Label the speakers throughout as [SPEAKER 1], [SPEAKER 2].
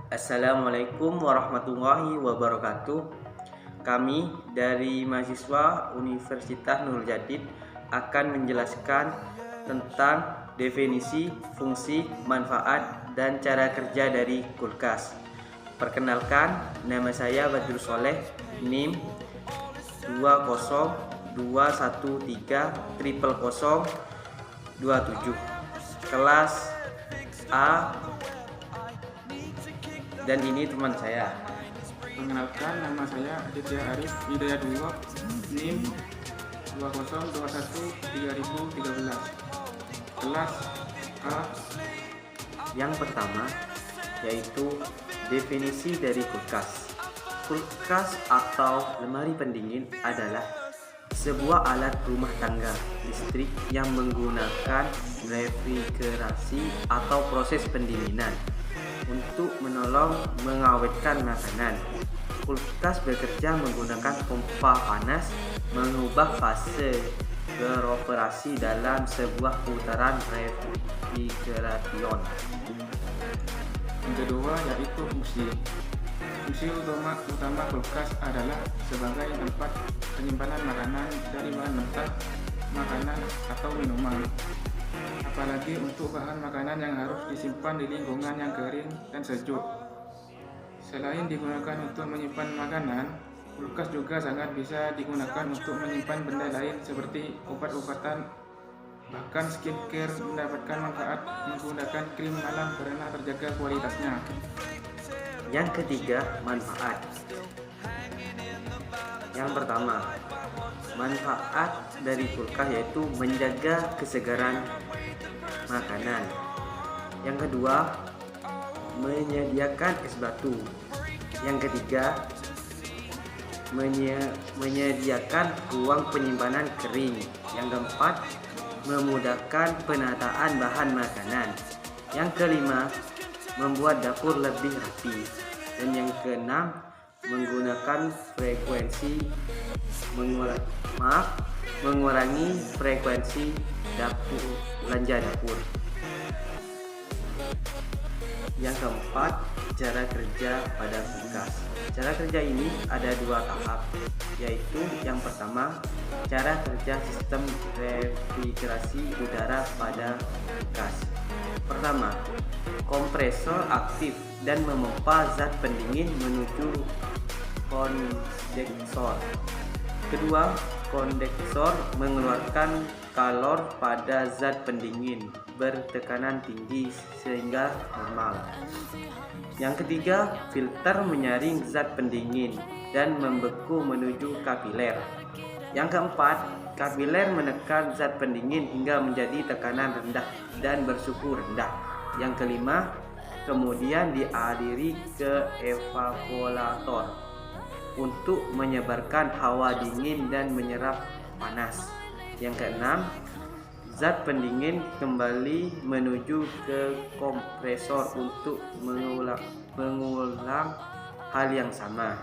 [SPEAKER 1] Assalamualaikum warahmatullahi wabarakatuh. Kami dari mahasiswa Universitas Nurul Jadid akan menjelaskan tentang definisi, fungsi, manfaat, dan cara kerja dari kulkas. Perkenalkan, nama saya Badrul Soleh, NIM 202130027, kelas A, dan ini teman saya.
[SPEAKER 2] Mengenalkan, nama saya Aditya Arif Hidayat Wiwok, NIM 20213013, kelas A.
[SPEAKER 1] Yang pertama yaitu definisi dari kulkas. Kulkas atau lemari pendingin adalah sebuah alat rumah tangga listrik yang menggunakan refrigerasi atau proses pendinginan untuk menolong mengawetkan makanan. Kulkas bekerja menggunakan pompa panas mengubah fase beroperasi dalam sebuah putaran refrigeration.
[SPEAKER 2] Yang kedua yaitu fungsi. Fungsi utama kulkas adalah sebagai tempat penyimpanan makanan dari bahan mentah, makanan atau minuman. Apalagi untuk bahan makanan yang harus disimpan di lingkungan yang kering dan sejuk. Selain digunakan untuk menyimpan makanan, kulkas juga sangat bisa digunakan untuk menyimpan benda lain seperti obat-obatan, bahkan skincare mendapatkan manfaat menggunakan krim malam karena terjaga kualitasnya.
[SPEAKER 1] Yang ketiga, manfaat. Yang pertama, manfaat dari kulkas yaitu menjaga kesegaran makanan. Yang kedua, menyediakan es batu. Yang ketiga, menyediakan ruang penyimpanan kering. Yang keempat, memudahkan penataan bahan makanan. Yang kelima, membuat dapur lebih rapi. Dan yang keenam, menggunakan mengurangi frekuensi belanja dapur. Yang keempat, cara kerja pada kulkas. Cara kerja ini ada dua tahap, yaitu yang pertama, cara kerja sistem refrigerasi udara pada kulkas. Pertama, kompresor aktif dan memompa zat pendingin menuju kondensor. Kedua, kondensor mengeluarkan kalor pada zat pendingin bertekanan tinggi sehingga normal. Yang ketiga, filter menyaring zat pendingin dan membeku menuju kapiler. Yang keempat, kapiler menekan zat pendingin hingga menjadi tekanan rendah dan bersuhu rendah. Yang kelima, kemudian dialiri ke evaporator untuk menyebarkan hawa dingin dan menyerap panas. Yang keenam, zat pendingin kembali menuju ke kompresor untuk mengulang hal yang sama.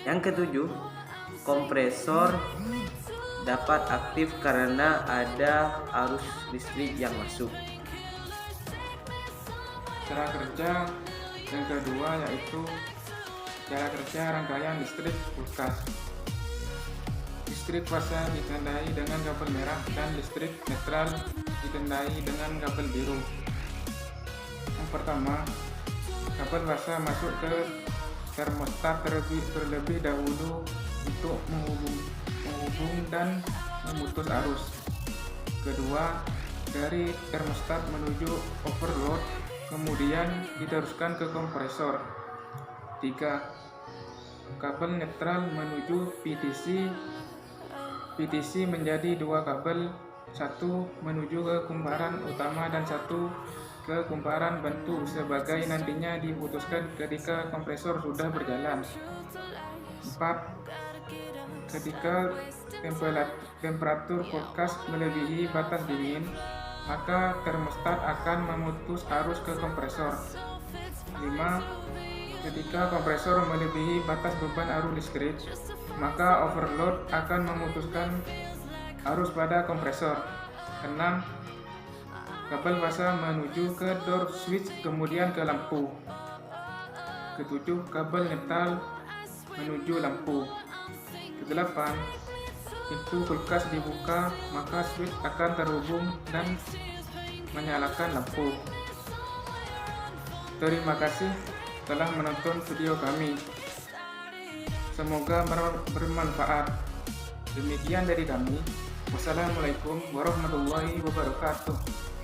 [SPEAKER 1] Yang ketujuh, kompresor dapat aktif karena ada arus listrik yang masuk.
[SPEAKER 2] Cara kerja yang kedua yaitu cara kerja rangkaian listrik kulkas. Listrik fasa ditandai dengan kabel merah dan listrik netral ditandai dengan kabel biru. Yang pertama, kabel fasa masuk ke termostat terlebih dahulu untuk menghubung dan memutus arus. Kedua, dari termostat menuju overload, kemudian diteruskan ke kompresor. 3. Kabel netral menuju PTC. PTC menjadi dua kabel, satu menuju ke kumparan utama dan satu ke kumparan bantu sebagai nantinya diputuskan ketika kompresor sudah berjalan. 4. Ketika temperatur kulkas melebihi batas dingin, maka termostat akan memutus arus ke kompresor. 5. Ketika kompresor melebihi batas beban arus listrik, maka overload akan memutuskan arus pada kompresor. 6. Kabel basah menuju ke door switch kemudian ke lampu. Ketujuh, kabel neutral menuju lampu. Kedelapan, pintu kulkas dibuka maka switch akan terhubung dan menyalakan lampu. Terima kasih telah menonton video kami. Semoga bermanfaat. Demikian dari kami. Wassalamualaikum warahmatullahi wabarakatuh.